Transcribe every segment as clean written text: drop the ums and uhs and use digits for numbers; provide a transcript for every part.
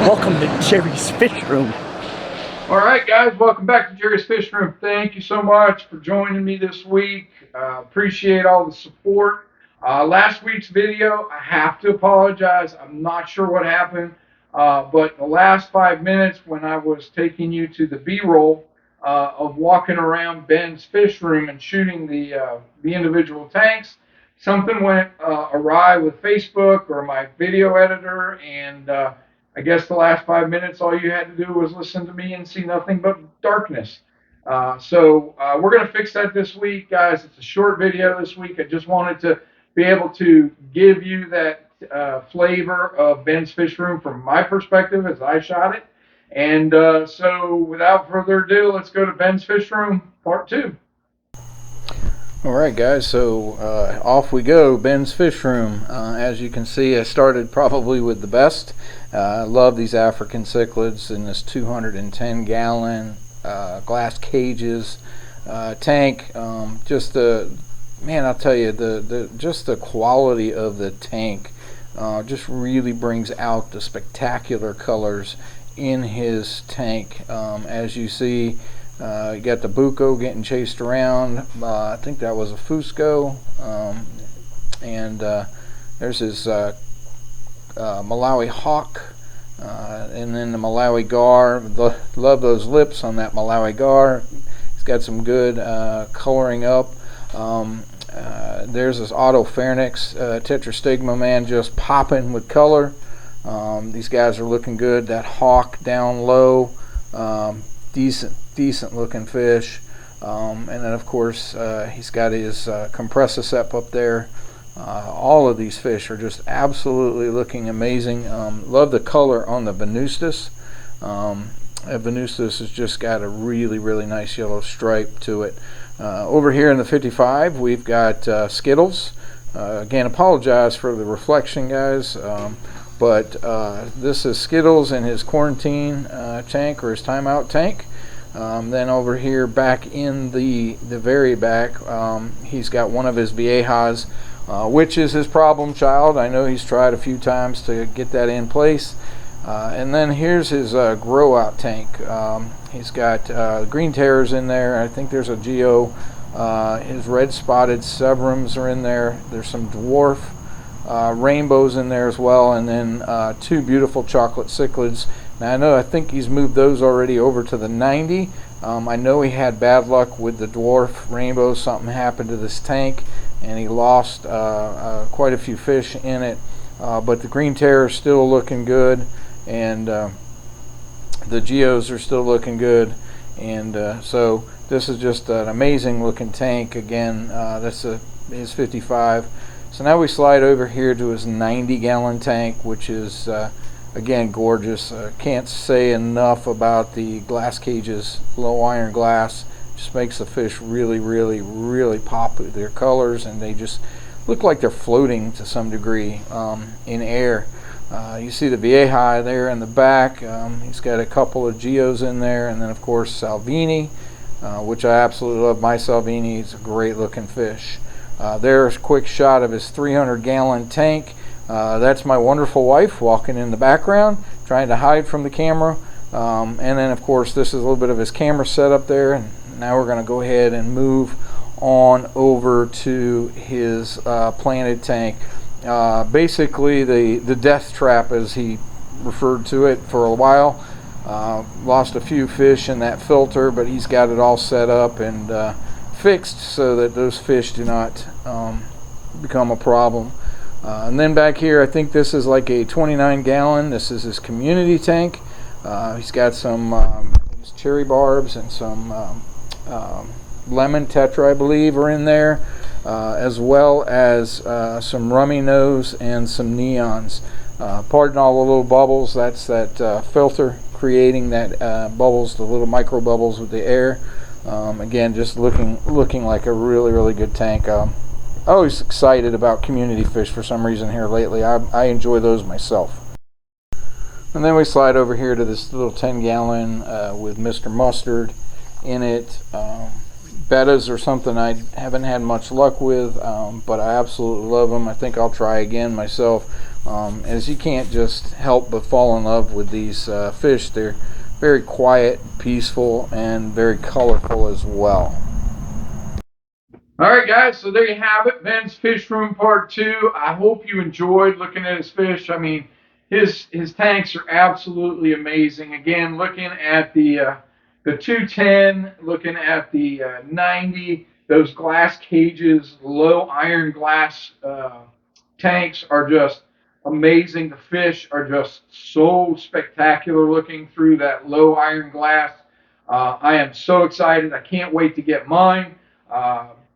Welcome to Jerry's Fish Room. All right, guys, welcome back to Jerry's Fish Room. Thank you so much for joining me this week. Appreciate all the support. Last week's video, I have to apologize. I'm not sure what happened, but the last 5 minutes when I was taking you to the B-roll of walking around Ben's fish room and shooting the individual tanks, something went awry with Facebook or my video editor, and I guess the last 5 minutes, all you had to do was listen to me and see nothing but darkness. So we're going to fix that this week, guys. It's a short video this week. I just wanted to be able to give you that flavor of Ben's Fish Room from my perspective as I shot it. And so without further ado, let's go to Ben's Fish Room Part 2. Alright guys, so off we go, Ben's Fish Room. As you can see, I started probably with the best. I love these African cichlids in this 210 gallon glass cages tank. Just the, man, I'll tell you, just the quality of the tank just really brings out the spectacular colors in his tank. As you see, you got the Bucco getting chased around. I think that was a Fusco. And there's his Malawi Hawk. And then the Malawi Gar. Love those lips on that Malawi Gar. He's got some good coloring up. There's this Auto Pharynx Tetrastigma, man, just popping with color. These guys are looking good. That Hawk down low. Decent looking fish, and then of course he's got his Compressicep up there. All of these fish are just absolutely looking amazing. Love the color on the Venustus. Venustus has just got a really nice yellow stripe to it. Over here in the 55 we've got Skittles. Again, apologize for the reflection, guys, but this is Skittles in his quarantine tank, or his timeout tank. Then over here back in the very back, he's got one of his Viejas, which is his problem child. I know he's tried a few times to get that in place. And then here's his grow out tank. He's got green terrors in there. I think there's a Geo. His red spotted Severums are in there. There's some dwarf rainbows in there as well, and then two beautiful chocolate cichlids. Now I think he's moved those already over to the 90. I know he had bad luck with the dwarf rainbows. Something happened to this tank and he lost quite a few fish in it, but the green terror is still looking good, and the Geos are still looking good, and so this is just an amazing looking tank. Again, that's his 55. So now we slide over here to his 90 gallon tank, which is again gorgeous. Can't say enough about the glass cages. Low iron glass just makes the fish really pop with their colors, and they just look like they're floating to some degree in air. You see the Vieja there in the back. He's got a couple of Geos in there, and then of course Salvini, which I absolutely love. My Salvini is a great looking fish. There's a quick shot of his 300 gallon tank. That's my wonderful wife walking in the background, trying to hide from the camera. And then of course this is a little bit of his camera setup there. And now we're going to go ahead and move on over to his planted tank. Basically the death trap, as he referred to it for a while. Lost a few fish in that filter, but he's got it all set up and fixed so that those fish do not become a problem. And then back here, I think this is like a 29 gallon. This is his community tank. He's got some cherry barbs and some lemon tetra, I believe, are in there, as well as some rummy nose and some neons. Pardon all the little bubbles. That's that filter creating that bubbles, the little micro bubbles with the air. Again, just looking like a really good tank. Always excited about community fish for some reason here lately. I enjoy those myself. And then we slide over here to this little 10 gallon with Mr. Mustard in it. Bettas are something I haven't had much luck with, but I absolutely love them. I think I'll try again myself as you can't just help but fall in love with these fish. They're very quiet, peaceful, and very colorful as well. All right, guys, so there you have it. Ben's Fish Room Part 2. I hope you enjoyed looking at his fish. I mean, his tanks are absolutely amazing. Again, looking at the 210, looking at the 90, those glass cages, low iron glass tanks are just amazing. The fish are just so spectacular looking through that low iron glass. I am so excited. I can't wait to get mine.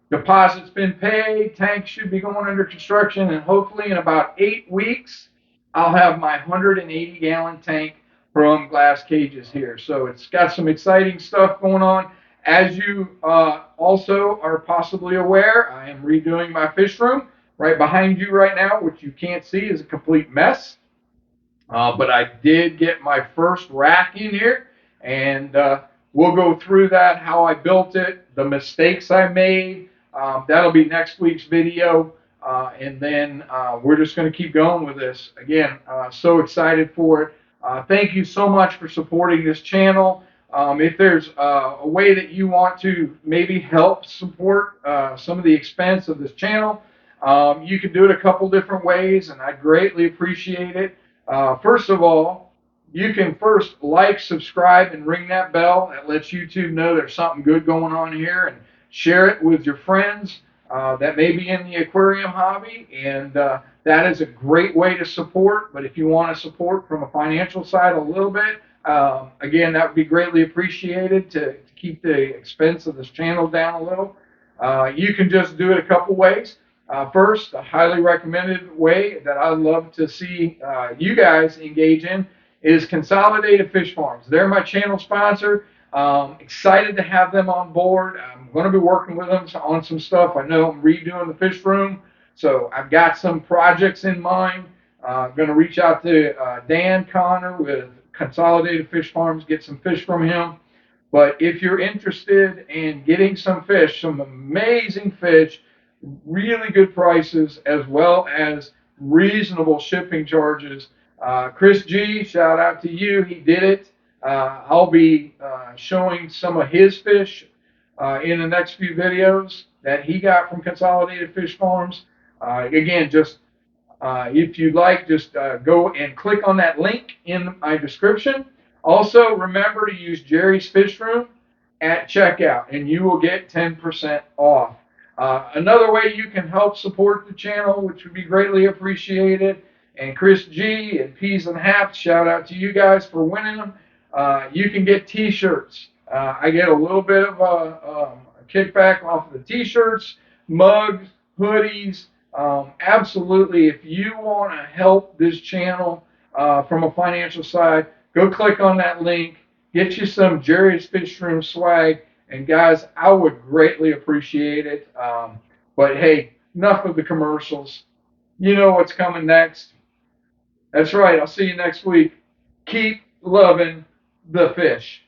Deposit's been paid. Tanks should be going under construction, and hopefully in about 8 weeks, I'll have my 180-gallon tank from Glass Cages here. So it's got some exciting stuff going on. As you also are possibly aware, I am redoing my fish room. Right behind you right now, which you can't see, is a complete mess. But I did get my first rack in here, and we'll go through that, how I built it, the mistakes I made. That'll be next week's video, and then we're just going to keep going with this. Again, so excited for it. Thank you so much for supporting this channel. If there's a way that you want to maybe help support some of the expense of this channel, you can do it a couple different ways, and I greatly appreciate it. First of all, you can first like, subscribe, and ring that bell. That lets YouTube know there's something good going on here, and share it with your friends that may be in the aquarium hobby, and that is a great way to support. But if you want to support from a financial side a little bit, again, that would be greatly appreciated to keep the expense of this channel down a little. You can just do it a couple ways. First, a highly recommended way that I'd love to see you guys engage in is Consolidated Fish Farms. They're my channel sponsor. Excited to have them on board. I'm going to be working with them on some stuff. I know I'm redoing the fish room, so I've got some projects in mind. I'm going to reach out to Dan Connor with Consolidated Fish Farms, get some fish from him. But if you're interested in getting some fish, some amazing fish, really good prices, as well as reasonable shipping charges, Chris G, shout out to you. He did it. I'll be showing some of his fish in the next few videos that he got from Consolidated Fish Farms. Again, just if you'd like, just go and click on that link in my description. Also, remember to use Jerry's Fish Room at checkout, and you will get 10% off. Another way you can help support the channel, which would be greatly appreciated, and Chris G and Peas and Hats, shout out to you guys for winning them. You can get t-shirts. I get a little bit of a kickback off of the t-shirts, mugs, hoodies. Absolutely, if you want to help this channel from a financial side, go click on that link, get you some Jerry's Fish Room swag, and guys, I would greatly appreciate it. But hey, enough of the commercials. You know what's coming next. That's right, I'll see you next week. Keep loving the fish.